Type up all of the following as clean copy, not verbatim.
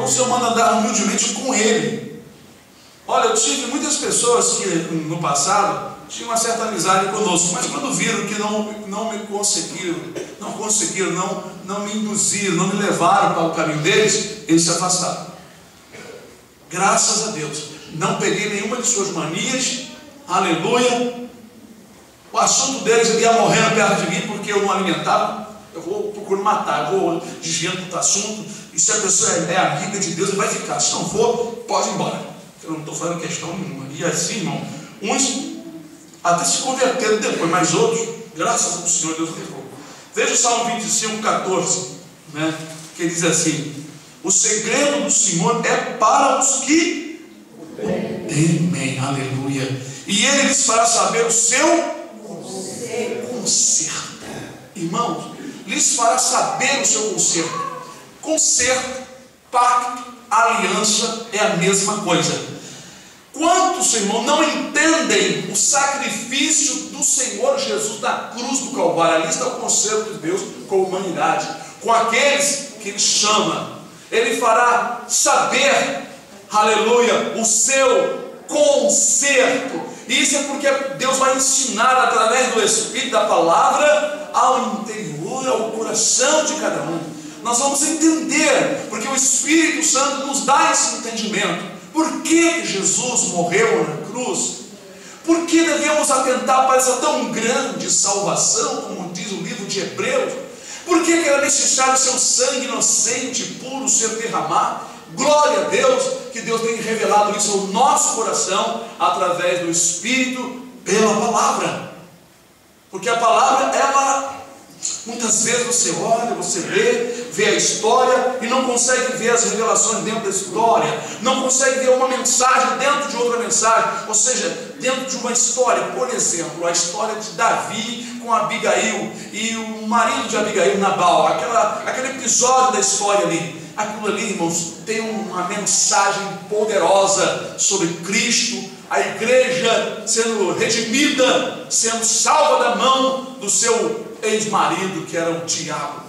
Então o Senhor manda andar humildemente com Ele. Olha, eu tive muitas pessoas que no passado tinham uma certa amizade conosco, mas quando viram que não me conseguiram, não me induziram, não me levaram para o caminho deles, eles se afastaram. Graças a Deus, não peguei nenhuma de suas manias, aleluia. O assunto deles ia morrendo perto de mim porque eu não alimentava. Eu vou procurar matar, eu vou desviando do assunto. E se a pessoa é amiga de Deus, ele vai ficar. Se não for, pode ir embora. Eu não estou fazendo questão nenhuma. E assim, irmão, uns até se converteram depois, mas outros, graças ao Senhor, Deus levou. Veja o Salmo 25, 14, né, que diz assim: o segredo do Senhor é para os que o temem, aleluia, e Ele lhes fará saber o seu conserto. Irmãos, lhes fará saber o seu conserto. Conserto, pacto, aliança é a mesma coisa. Quantos, irmão, não entendem o sacrifício do Senhor Jesus na cruz do Calvário? Ali está o conserto de Deus com a humanidade, com aqueles que Ele chama. Ele fará saber, aleluia, o seu conserto. Isso é porque Deus vai ensinar através do Espírito da Palavra ao interior, ao coração de cada um. Nós vamos entender, porque o Espírito Santo nos dá esse entendimento. Por que Jesus morreu na cruz? Por que devemos atentar para essa tão grande salvação, como diz o livro de Hebreus? Por que era necessário seu sangue inocente e puro ser derramado? Glória a Deus, que Deus tem revelado isso ao nosso coração, através do Espírito, pela Palavra. Porque a Palavra, ela, muitas vezes você olha, você vê a história e não consegue ver as revelações dentro da história, não consegue ver uma mensagem dentro de outra mensagem, ou seja, dentro de uma história. Por exemplo, a história de Davi com Abigail e o marido de Abigail, Nabal, aquele episódio da história ali. Aquilo ali, irmãos, tem uma mensagem poderosa sobre Cristo, a igreja sendo redimida, sendo salva da mão do seu ex-marido, que era o diabo.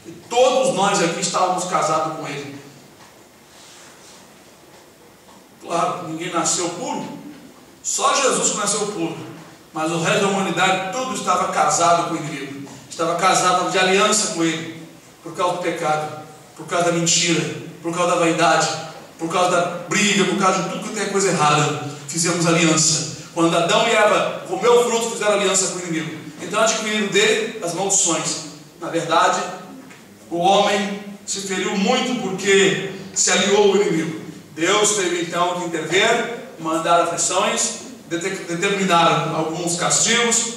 E todos nós aqui estávamos casados com ele. Claro, ninguém nasceu puro, só Jesus que nasceu puro, mas o resto da humanidade tudo estava casado com o inimigo, estava casado de aliança com ele, por causa do pecado, por causa da mentira, por causa da vaidade, por causa da briga, por causa de tudo que tem coisa errada. Fizemos aliança. Quando Adão e Eva comeu o fruto, fizeram aliança com o inimigo. Então adquiriram dele as maldições. Na verdade, o homem se feriu muito porque se aliou ao inimigo. Deus teve então que intervir, mandar aflições, determinar alguns castigos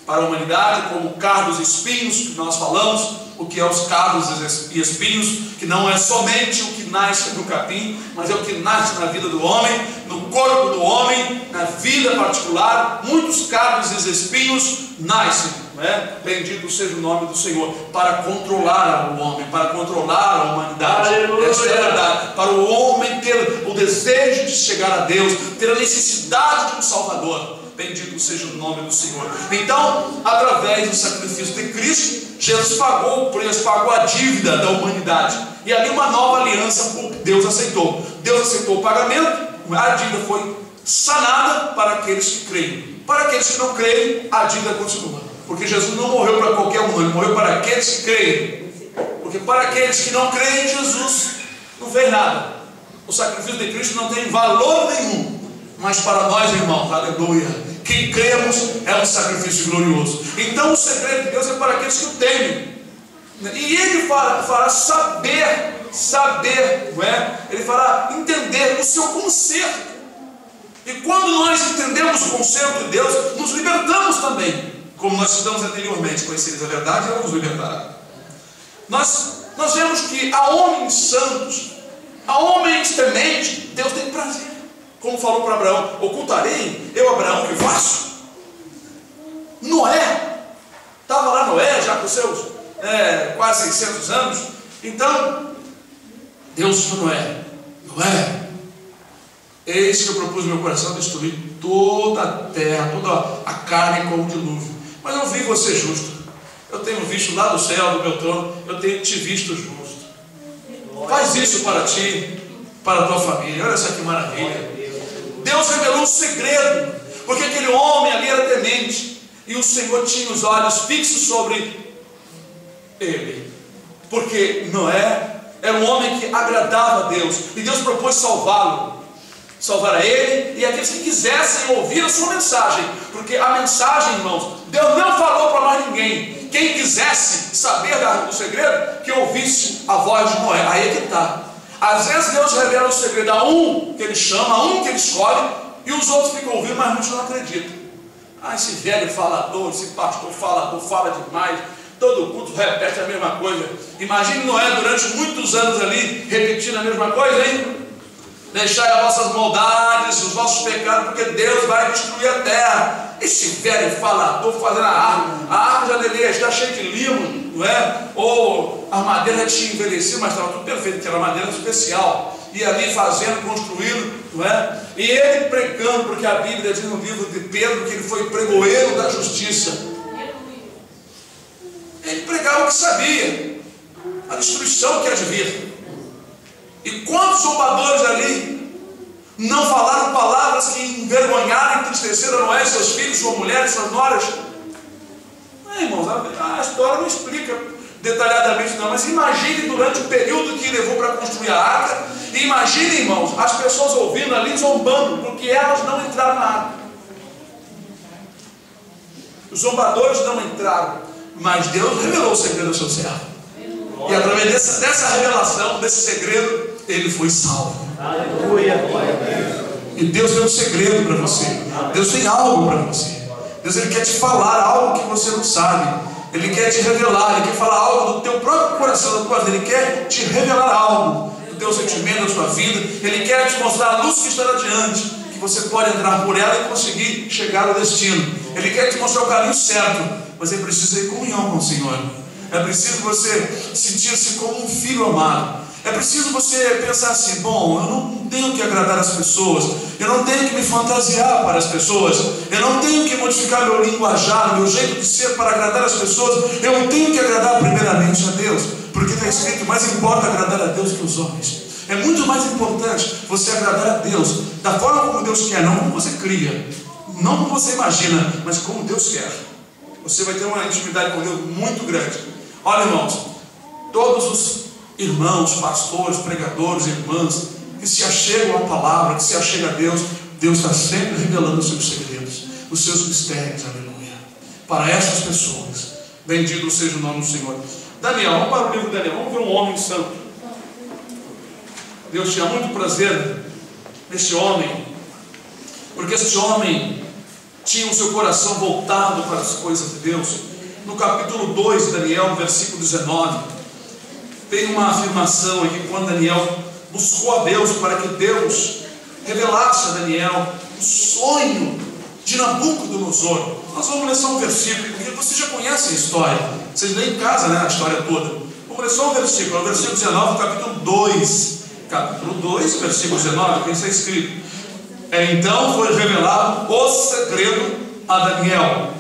para a humanidade, como cardos e espinhos, que nós falamos. O que é os cardos e espinhos, que não é somente o que nasce no capim, mas é o que nasce na vida do homem, no corpo do homem, na vida particular. Muitos cardos e espinhos nascem, não é? Bendito seja o nome do Senhor, para controlar o homem, para controlar a humanidade. Esta é a verdade. Para o homem ter o desejo de chegar a Deus, ter a necessidade de um Salvador. Bendito seja o nome do Senhor. Então, através do sacrifício de Cristo, Jesus pagou o preço, pagou a dívida da humanidade. E ali uma nova aliança Deus aceitou. Deus aceitou o pagamento, a dívida foi sanada para aqueles que creem. Para aqueles que não creem, a dívida continua. Porque Jesus não morreu para qualquer um, Ele morreu para aqueles que creem. Porque para aqueles que não creem, Jesus não fez nada. O sacrifício de Cristo não tem valor nenhum. Mas para nós, irmãos, aleluia, quem cremos é um sacrifício glorioso. Então o segredo de Deus é para aqueles que o temem. E Ele fará saber, não é? Ele fará entender o seu conserto. E quando nós entendemos o conserto de Deus, nos libertamos também. Como nós estudamos anteriormente, conhecereis a verdade, ela nos libertará. Nós vemos que a homens santos, a homens tementes, Deus tem prazer. Como falou para Abraão: ocultarei eu, Abraão, que faço? Noé, estava lá Noé, já com seus quase 600 anos. Então, Deus disse: Noé, eis que eu propus no meu coração destruir toda a terra, toda a carne como dilúvio. Mas eu vi você justo. Eu tenho visto lá do céu, do meu trono, eu tenho te visto justo. Faz isso para ti, para a tua família. Olha só que maravilha. Deus revelou um segredo, porque aquele homem ali era temente, e o Senhor tinha os olhos fixos sobre ele, porque Noé era um homem que agradava a Deus, e Deus propôs salvá-lo, salvar a ele e aqueles que quisessem ouvir a sua mensagem, porque a mensagem, irmãos, Deus não falou para mais ninguém. Quem quisesse saber do segredo, que ouvisse a voz de Noé. Aí é que está. Às vezes Deus revela o segredo a um que ele chama, a um que ele escolhe, e os outros ficam ouvindo, mas muitos não acreditam. Esse velho falador, esse pastor falador fala demais, todo culto repete a mesma coisa. Imagine Noé durante muitos anos ali, repetindo a mesma coisa, hein? Deixai as vossas maldades, os vossos pecados, porque Deus vai destruir a terra. Esse velho falador fazendo a árvore já deveria estar cheia de limo, não é? Ou a madeira tinha envelhecido, mas estava tudo perfeito, que era madeira especial. E ali fazendo, construindo, não é? E ele pregando, porque a Bíblia diz no livro de Pedro que ele foi pregoeiro da justiça. Ele pregava o que sabia, a destruição que há de vir. E quantos zombadores ali não falaram palavras que envergonharam e entristeceram Noé, seus filhos, sua mulher, suas noras? Irmãos, a história não explica detalhadamente não, mas imagine durante o período que levou para construir a arca, e imagine, irmãos, as pessoas ouvindo ali, zombando, porque elas não entraram na arca. Os zombadores não entraram, mas Deus revelou o segredo ao seu servo. E através dessa revelação, desse segredo, ele foi salvo. Aleluia. E Deus tem um segredo para você. Deus tem algo para você. Deus, ele quer te falar algo que você não sabe. Ele quer te revelar. Ele quer falar algo do teu próprio coração, da tua vida. Ele quer te revelar algo do teu sentimento, da sua vida. Ele quer te mostrar a luz que está adiante, que você pode entrar por ela e conseguir chegar ao destino. Ele quer te mostrar o caminho certo, mas é preciso ir em comunhão com o Senhor. É preciso você sentir-se como um filho amado. É preciso você pensar assim: bom, eu não tenho que agradar as pessoas, eu não tenho que me fantasiar para as pessoas, eu não tenho que modificar meu linguajar, meu jeito de ser para agradar as pessoas. Eu tenho que agradar primeiramente a Deus, porque está escrito: mais importa agradar a Deus que os homens. É muito mais importante você agradar a Deus da forma como Deus quer, não como você cria, não como você imagina, mas como Deus quer. Você vai ter uma intimidade com Deus muito grande. Olha, irmãos, todos os irmãos, pastores, pregadores, irmãs que se achegam à palavra, que se achegam a Deus, Deus está sempre revelando os seus segredos, os seus mistérios, aleluia, para essas pessoas. Bendito seja o nome do Senhor. Daniel, vamos para o livro de Daniel, vamos ver um homem santo. Deus tinha muito prazer nesse homem, porque esse homem tinha o seu coração voltado para as coisas de Deus. No capítulo 2 de Daniel, versículo 19, tem uma afirmação aqui, quando Daniel buscou a Deus para que Deus revelasse a Daniel o sonho de Nabucodonosor. Nós vamos ler só um versículo, porque vocês já conhecem a história, vocês lêem em casa, né, a história toda. Vamos ler só um versículo, o versículo 19, capítulo 2, versículo 19, que está escrito: então foi revelado o segredo a Daniel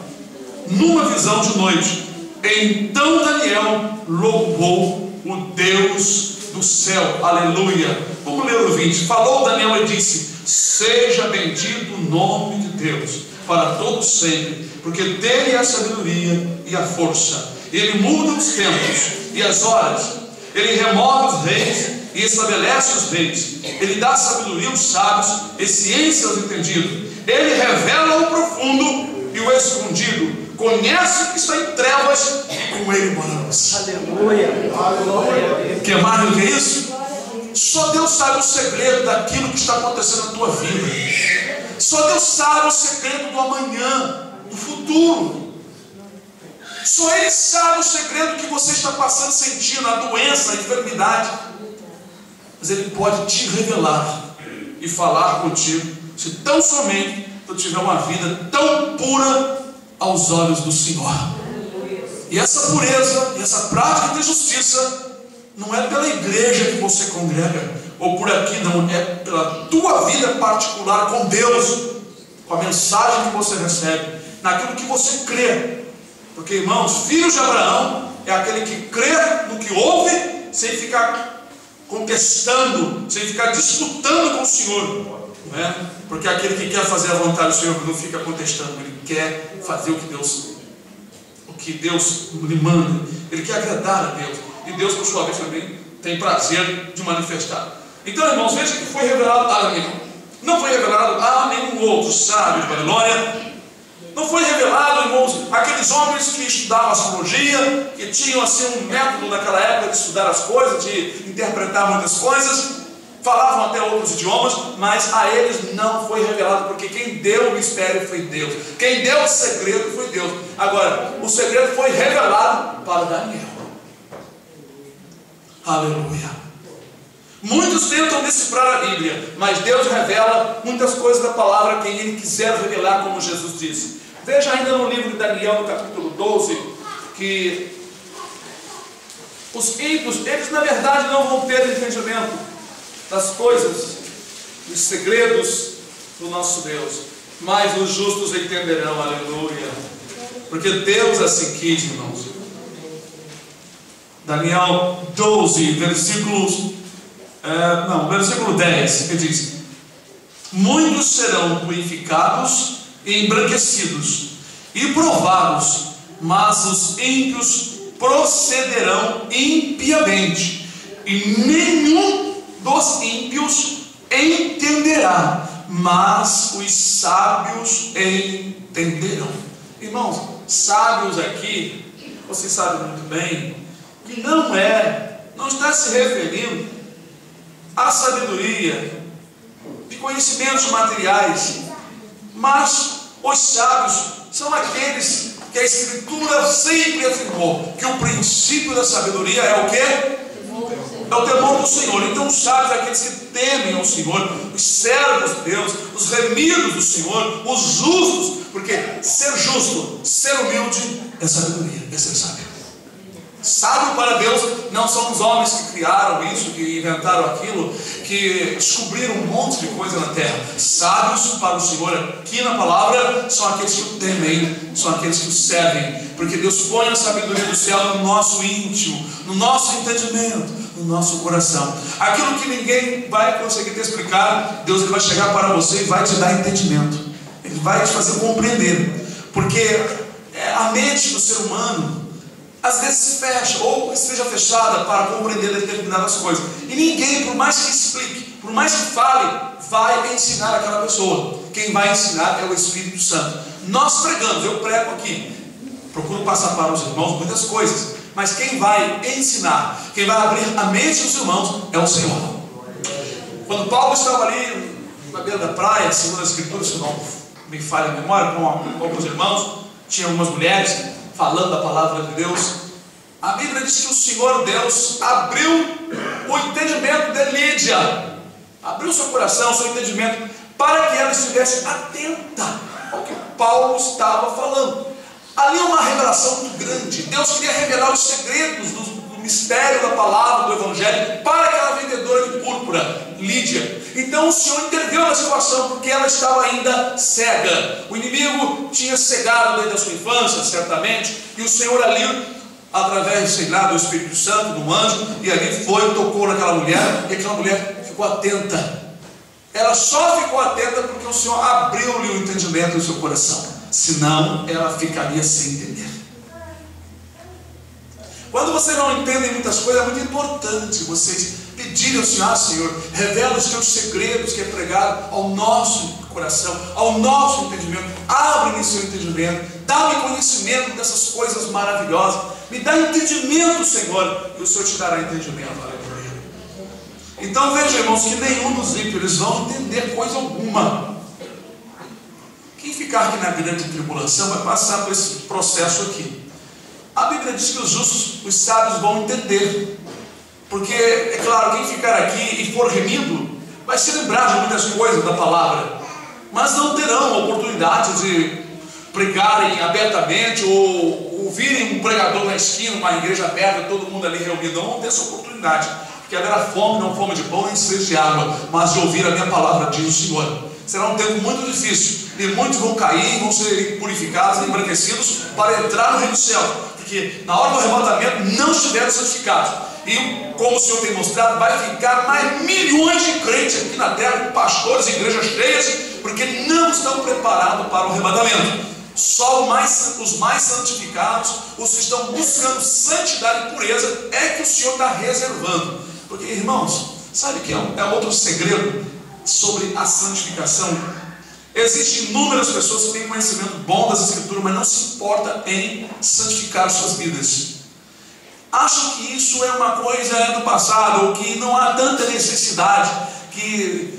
numa visão de noite. Então Daniel louvou o Deus do céu, aleluia. Vamos ler o 20. Falou Daniel e disse: seja bendito o nome de Deus para todos sempre, porque dele é a sabedoria e a força. Ele muda os tempos e as horas, ele remove os reis e estabelece os reis, ele dá sabedoria aos sábios e ciência aos entendidos. Ele revela o profundo e o escondido, conhece o que está em trevas e com ele mora a luz. Aleluia. Que mais do que isso? Só Deus sabe o segredo daquilo que está acontecendo na tua vida. Só Deus sabe o segredo do amanhã, do futuro. Só Ele sabe o segredo que você está passando, sentindo, a doença, a enfermidade. Mas Ele pode te revelar e falar contigo, se tão somente tu tiver uma vida tão pura aos olhos do Senhor. E essa pureza, e essa prática de justiça, não é pela igreja que você congrega, ou por aqui, não, é pela tua vida particular com Deus, com a mensagem que você recebe, naquilo que você crê. Porque, irmãos, filho de Abraão é aquele que crê no que ouve, sem ficar com contestando, sem ficar disputando com o Senhor, não é? Porque aquele que quer fazer a vontade do Senhor não fica contestando, ele quer fazer o que Deus lhe manda, ele quer agradar a Deus, e Deus, por sua vez, também tem prazer de manifestar. Então, irmãos, veja que foi revelado a Daniel, não foi revelado a nenhum outro sábio de Babilônia, não foi revelado, irmãos, aqueles homens que estudavam astrologia, que tinham assim um método naquela época de estudar as coisas, de interpretar muitas coisas, falavam até outros idiomas, mas a eles não foi revelado, porque quem deu o mistério foi Deus, quem deu o segredo foi Deus. Agora, o segredo foi revelado para Daniel. Aleluia. Muitos tentam decifrar a Bíblia, mas Deus revela muitas coisas da palavra a quem Ele quiser revelar, como Jesus disse. Veja ainda no livro de Daniel, no capítulo 12, que os ímpios, eles na verdade não vão ter entendimento das coisas, dos segredos do nosso Deus, mas os justos entenderão, aleluia, porque Deus assim quis, irmãos. Daniel 12, versículo 10, que diz: muitos serão purificados e embranquecidos e provados, mas os ímpios procederão impiamente, e nenhum dos ímpios entenderá, mas os sábios entenderão. Irmãos, sábios aqui, vocês sabem muito bem, que não está se referindo à sabedoria de conhecimentos materiais, mas os sábios são aqueles que a Escritura sempre afirmou que o princípio da sabedoria é o quê? É o temor do Senhor. Então os sábios, aqueles que temem ao Senhor, os servos de Deus, os remidos do Senhor, os justos, porque ser justo, ser humilde é sabedoria, é ser sábio. Sábio para Deus não são os homens que criaram isso, que inventaram aquilo, que descobriram um monte de coisa na terra. Sábios para o Senhor aqui na palavra são aqueles que o temem, são aqueles que o servem, porque Deus põe a sabedoria do céu no nosso íntimo, no nosso entendimento, no nosso coração. Aquilo que ninguém vai conseguir te explicar, Deus vai chegar para você e vai te dar entendimento, Ele vai te fazer compreender, porque a mente do ser humano às vezes se fecha, ou esteja fechada para compreender determinadas coisas, e ninguém, por mais que explique, por mais que fale, vai ensinar aquela pessoa. Quem vai ensinar é o Espírito Santo. Nós pregamos, eu prego aqui, procuro passar para os irmãos muitas coisas, mas quem vai ensinar, quem vai abrir a mente dos irmãos é o Senhor. Quando Paulo estava ali na beira da praia, segundo as Escrituras, se não me falha a memória, com alguns irmãos, tinha algumas mulheres falando a palavra de Deus, a Bíblia diz que o Senhor Deus abriu o entendimento de Lídia, abriu seu coração, seu entendimento, para que ela estivesse atenta ao que Paulo estava falando. Ali é uma revelação muito grande. Deus queria revelar os segredos do mistério da palavra, do Evangelho, para aquela vendedora de púrpura, Lídia. Então o Senhor interveio na situação, porque ela estava ainda cega. O inimigo tinha cegado desde a sua infância, certamente, e o Senhor ali, através, do Espírito Santo, do anjo, e ali foi, tocou naquela mulher, e aquela mulher ficou atenta. Ela só ficou atenta porque o Senhor abriu-lhe o entendimento do seu coração, senão ela ficaria sem entender. Quando vocês não entendem muitas coisas, é muito importante vocês pedirem ao Senhor: Senhor, revela os teus segredos que é pregado ao nosso coração, ao nosso entendimento. Abre-me seu entendimento, dá-me conhecimento dessas coisas maravilhosas, me dá entendimento, Senhor, e o Senhor te dará entendimento. Aleluia. Então veja, irmãos, que nenhum dos ímpios eles vão entender coisa alguma. Quem ficar aqui na grande tribulação vai passar por esse processo aqui. A Bíblia diz que os justos, os sábios vão entender, porque, é claro, quem ficar aqui e for remido, vai se lembrar de muitas coisas da palavra, mas não terão a oportunidade de pregarem abertamente, ou ouvirem um pregador na esquina, uma igreja aberta, todo mundo ali reunido. Não vão ter essa oportunidade, porque haverá fome, não fome de pão, nem sede de água, mas de ouvir a minha palavra, diz o Senhor. Será um tempo muito difícil, e muitos vão cair, vão ser purificados, embranquecidos, para entrar no reino do céu, porque na hora do arrebatamento não estiveram santificados. E como o Senhor tem mostrado, vai ficar mais milhões de crentes aqui na terra, pastores, igrejas cheias, porque não estão preparados para o arrebatamento. Só os mais santificados, os que estão buscando santidade e pureza, é que o Senhor está reservando. Porque, irmãos, sabe que é outro segredo sobre a santificação? Existem inúmeras pessoas que têm conhecimento bom das Escrituras, mas não se importa em santificar suas vidas. Acham que isso é uma coisa do passado, ou que não há tanta necessidade, que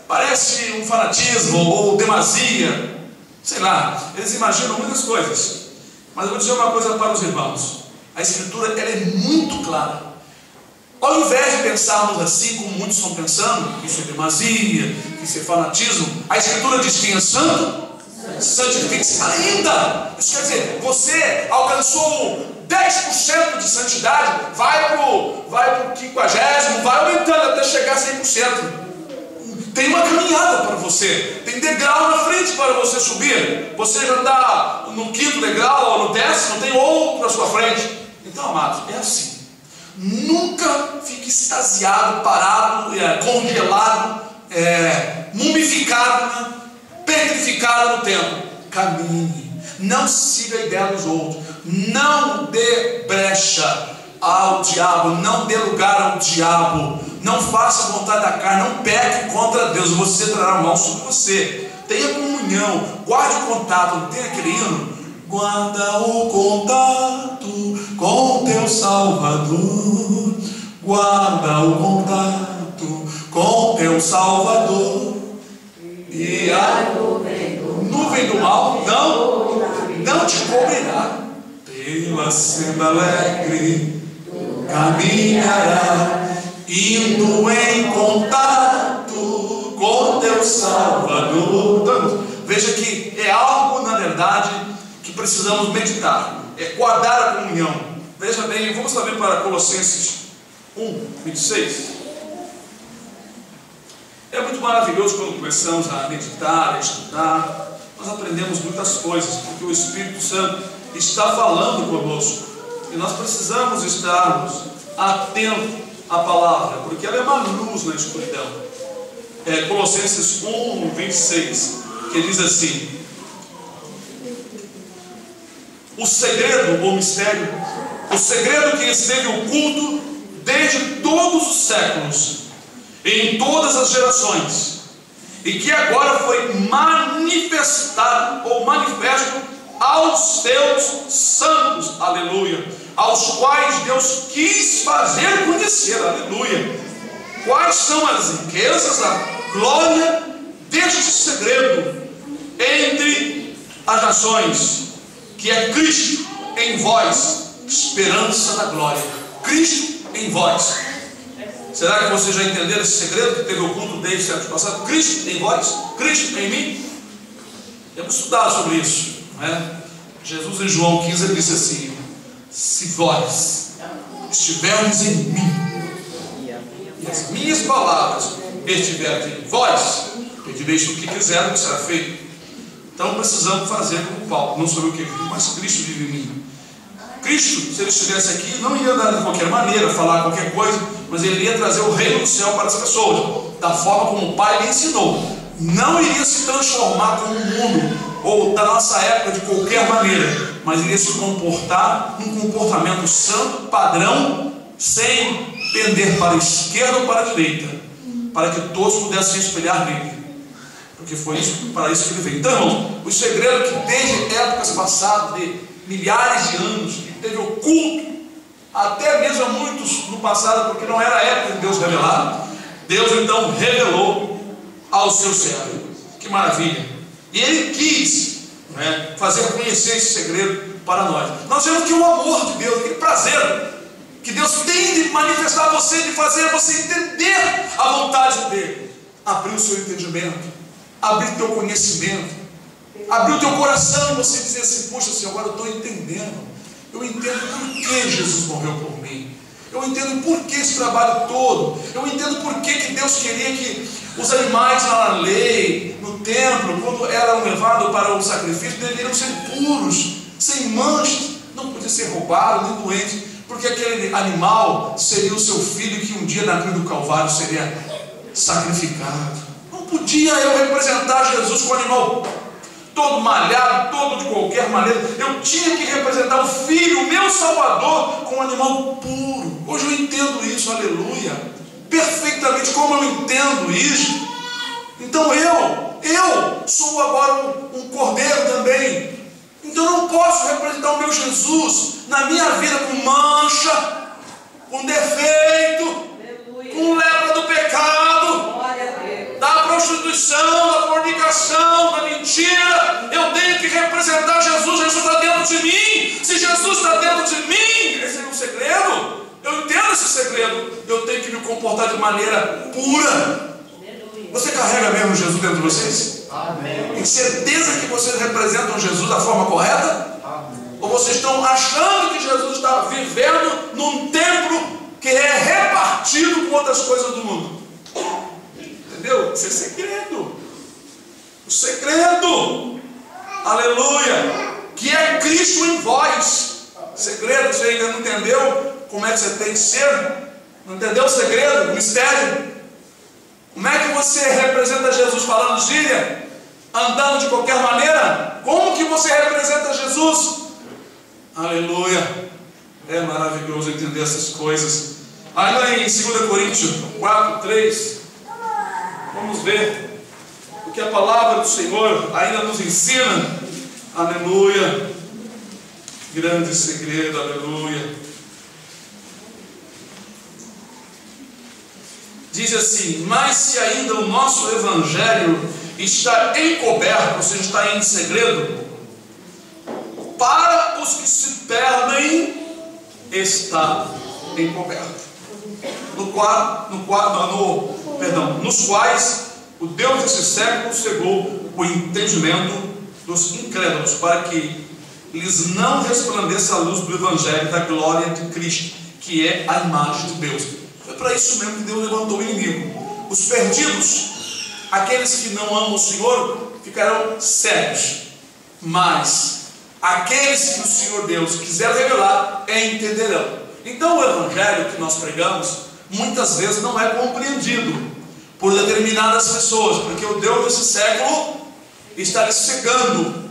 parece um fanatismo ou demasia, sei lá, eles imaginam muitas coisas. Mas eu vou dizer uma coisa para os irmãos: a Escritura ela é muito clara. Ao invés de pensarmos assim como muitos estão pensando, que isso é demasia, que isso é fanatismo, a Escritura diz: quem é santo, santifique-se ainda. Isso quer dizer, você alcançou 10% de santidade, vai para o 50%, vai aumentando até chegar a 100%. Tem uma caminhada para você, tem degrau na frente para você subir. Você já está no 5º degrau ou no 10º, tem outro à sua frente. Então, amados, é assim. Nunca fique extasiado, parado, congelado, mumificado, petrificado no tempo. Caminhe, não siga a ideia dos outros, não dê brecha ao diabo, não dê lugar ao diabo, não faça a vontade da carne, não peque contra Deus, você trará mal sobre você. Tenha comunhão, guarde o contato, não tem aquele hino? Guarda o contato com teu Salvador, guarda o contato com teu Salvador, e a nuvem do mal não te cobrirá. Pela senda alegre caminhará, indo em contato com teu Salvador. Então, veja que é algo, na verdade, que precisamos meditar, é guardar a comunhão. Veja bem, vamos também para Colossenses 1:26. É muito maravilhoso quando começamos a meditar, a estudar, nós aprendemos muitas coisas, porque o Espírito Santo está falando conosco, e nós precisamos estarmos atentos à palavra, porque ela é uma luz na escuridão. Colossenses 1:26, que diz assim: o segredo ou mistério, o segredo que esteve oculto desde todos os séculos, em todas as gerações, e que agora foi manifestado ou manifesto aos seus santos, aleluia, aos quais Deus quis fazer conhecer, aleluia, quais são as riquezas, a glória deste segredo entre as nações, que é Cristo em vós, esperança da glória. Cristo em vós. Será que vocês já entenderam esse segredo que teve oculto desde o século passado? Cristo em vós, Cristo em mim. Temos estudado sobre isso, não é? Jesus em João 15 ele disse assim: se vós estivermos em mim e as minhas palavras estiverem em vós, pedireis o que quiserem, que será feito. Então precisamos fazer como Paulo: não sou eu que vivo, mas Cristo vive em mim. Cristo, se ele estivesse aqui, não ia andar de qualquer maneira, falar qualquer coisa, mas ele ia trazer o reino do céu para as pessoas, da forma como o Pai lhe ensinou. Não iria se transformar como o mundo, ou da nossa época, de qualquer maneira, mas iria se comportar num comportamento santo, padrão, sem pender para a esquerda ou para a direita, para que todos pudessem espelhar nele, porque foi para isso que ele veio. Então, o segredo que desde épocas passadas, de milhares de anos, que teve oculto, até mesmo a muitos no passado, porque não era a época de Deus revelar, Deus então revelou ao seu servo. Que maravilha! E ele quis, né, fazer conhecer esse segredo para nós. Nós vemos que o amor de Deus, aquele prazer que Deus tem de manifestar a você, de fazer você entender a vontade dele, abrir o seu entendimento, abrir o teu conhecimento, abrir o teu coração e você dizer assim: poxa, Senhor, agora eu estou entendendo. Eu entendo por que Jesus morreu por mim. Eu entendo por que esse trabalho todo. Eu entendo por que Deus queria que os animais na lei, no templo, quando eram levados para o sacrifício, deveriam ser puros, sem manchas, não podia ser roubado nem doente. porque aquele animal seria o seu filho que um dia na cruz do Calvário seria sacrificado. Não podia eu representar Jesus com o animal todo malhado, todo de qualquer maneira. Eu tinha que representar o Filho, o meu Salvador, com um animal puro. Hoje eu entendo isso, aleluia, perfeitamente como eu entendo isso. Então eu sou agora um cordeiro também. Então eu não posso representar o meu Jesus na minha vida com mancha, com defeito, com lepra do pecado, da prostituição, da fornicação, da mentira. Eu tenho que representar Jesus. Jesus está dentro de mim. Se Jesus está dentro de mim, esse é um segredo. Eu entendo esse segredo. Eu tenho que me comportar de maneira pura. Você carrega mesmo Jesus dentro de vocês? Amém. Tem certeza que vocês representam Jesus da forma correta? Amém. Ou vocês estão achando que Jesus está vivendo num templo que é repartido com outras coisas do mundo? Entendeu? Isso é segredo. O segredo, aleluia, que é Cristo em vós. Segredo, você ainda não entendeu como é que você tem que ser? Não entendeu o segredo, o mistério? Como é que você representa Jesus falando gíria? Andando de qualquer maneira? Como que você representa Jesus? Aleluia. É maravilhoso entender essas coisas. Ainda em 2 Coríntios 4, 3, vamos ver o que a palavra do Senhor ainda nos ensina. Aleluia. Grande segredo, aleluia. Diz assim: mas se ainda o nosso evangelho está encoberto, ou seja, está em segredo, para os que se perdem está encoberto, nos quais o Deus desse século cegou o entendimento dos incrédulos, para que lhes não resplandeça a luz do evangelho da glória de Cristo, que é a imagem de Deus. Foi para isso mesmo que Deus levantou o inimigo. Os perdidos, aqueles que não amam o Senhor, ficarão cegos, mas aqueles que o Senhor Deus quiser revelar, entenderão. Então o evangelho que nós pregamos muitas vezes não é compreendido por determinadas pessoas, porque o Deus desse século está lhe cegando,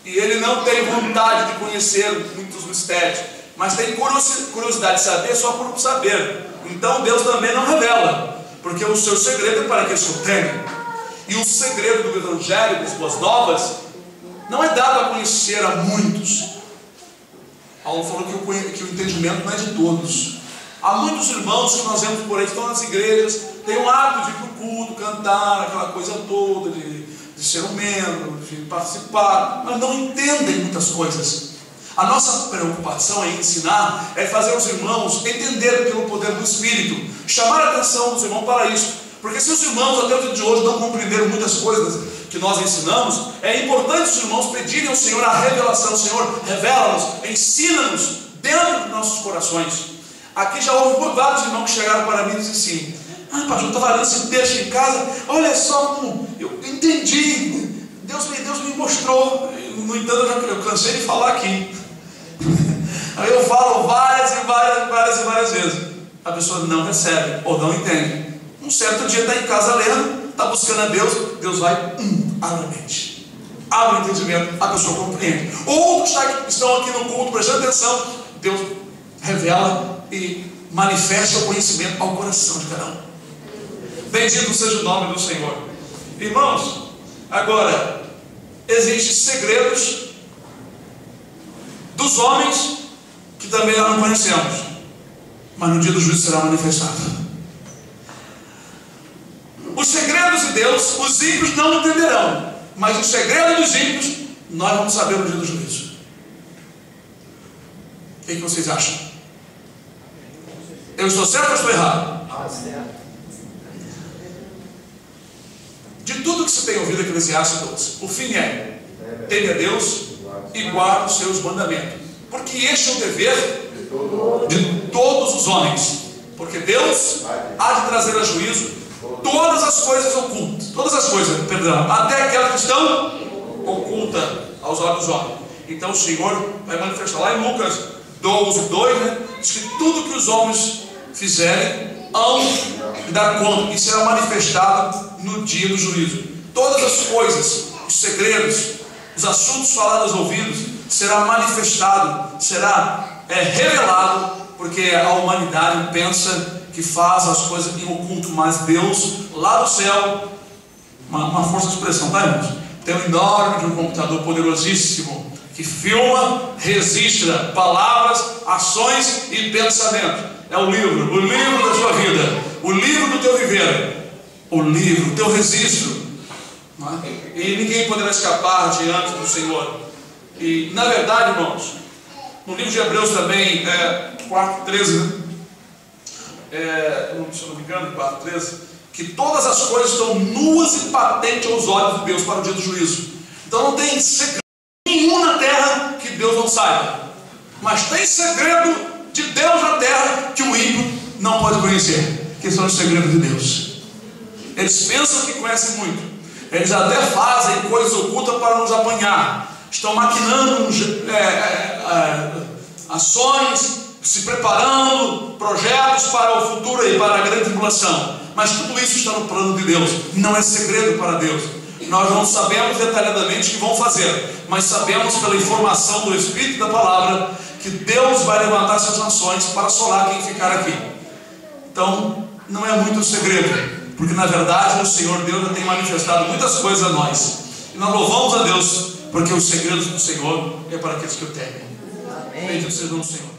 e ele não tem vontade de conhecer muitos mistérios, mas tem curiosidade de saber só por saber. Então Deus também não revela, porque o seu segredo é para que eles o tenham. E o segredo do evangelho, das boas novas, não é dado a conhecer a muitos. Paulo falou que o entendimento não é de todos. Há muitos irmãos que nós vemos por aí, que estão nas igrejas, têm o hábito de ir para o culto, cantar, aquela coisa toda, de ser um membro, de participar, mas não entendem muitas coisas. A nossa preocupação em ensinar é fazer os irmãos entenderem pelo poder do Espírito, chamar a atenção dos irmãos para isso, porque se os irmãos até o dia de hoje não compreenderam muitas coisas que nós ensinamos, é importante os irmãos pedirem ao Senhor a revelação. Senhor, revela-nos, ensina-nos dentro dos nossos corações. Aqui já houve vários irmãos que chegaram para mim e disseram assim: pastor, eu estava lendo esse texto em casa, olha só como eu entendi, Deus me mostrou. No entanto, eu cansei de falar aqui. Aí eu falo várias vezes, a pessoa não recebe ou não entende. Um certo dia está em casa lendo, está buscando a Deus, Deus vai, abre a mente, abre o entendimento, a pessoa compreende. Outros estão aqui no culto prestando atenção, Deus revela e manifesta o conhecimento ao coração de cada um. Bendito seja o nome do Senhor. Irmãos, agora, existem segredos dos homens que também nós não conhecemos, mas no dia do juízo será manifestado. Os segredos de Deus, os ímpios não entenderão, mas os segredos dos ímpios nós vamos saber no dia do juízo. O que vocês acham? Eu estou certo ou estou errado? De tudo que se tem ouvido aqui nesse Eclesiastes 12, o fim é: teme a Deus e guarde os seus mandamentos, porque este é o dever de todos os homens, porque Deus há de trazer a juízo todas as coisas ocultas, até aquelas que estão ocultas aos olhos dos homens. Então o Senhor vai manifestar lá em Lucas 12:2, né? Diz que tudo que os homens fizerem hão de dar conta, e será manifestado no dia do juízo. Todas as coisas, os segredos, os assuntos falados aos ouvidos, será manifestado, será revelado, porque a humanidade pensa que faz as coisas em oculto, mas Deus, lá do céu, uma força de expressão, tá, irmãos? Tem um enorme de um computador poderosíssimo, que filma, registra palavras, ações e pensamentos. É o livro da sua vida, o livro do teu viver, o livro, o teu registro, não é? E ninguém poderá escapar diante do Senhor. E na verdade, irmãos, no livro de Hebreus também, 4:13, se eu não me engano, 4:13, que todas as coisas estão nuas e patentes aos olhos de Deus para o dia do juízo. Então não tem segredo nenhum na terra que Deus não saiba, mas tem segredo de Deus na terra que o ímpio não pode conhecer, que são os segredos de Deus. Eles pensam que conhecem muito, eles até fazem coisas ocultas para nos apanhar, estão maquinando ações, se preparando, projetos para o futuro e para a grande tribulação, mas tudo isso está no plano de Deus, não é segredo para Deus. Nós não sabemos detalhadamente o que vão fazer, mas sabemos pela informação do Espírito e da Palavra que Deus vai levantar suas nações para assolar quem ficar aqui. Então não é muito segredo, porque na verdade o Senhor Deus já tem manifestado muitas coisas a nós, e nós louvamos a Deus porque os segredos do Senhor é para aqueles que o temem. Bendito seja o Senhor.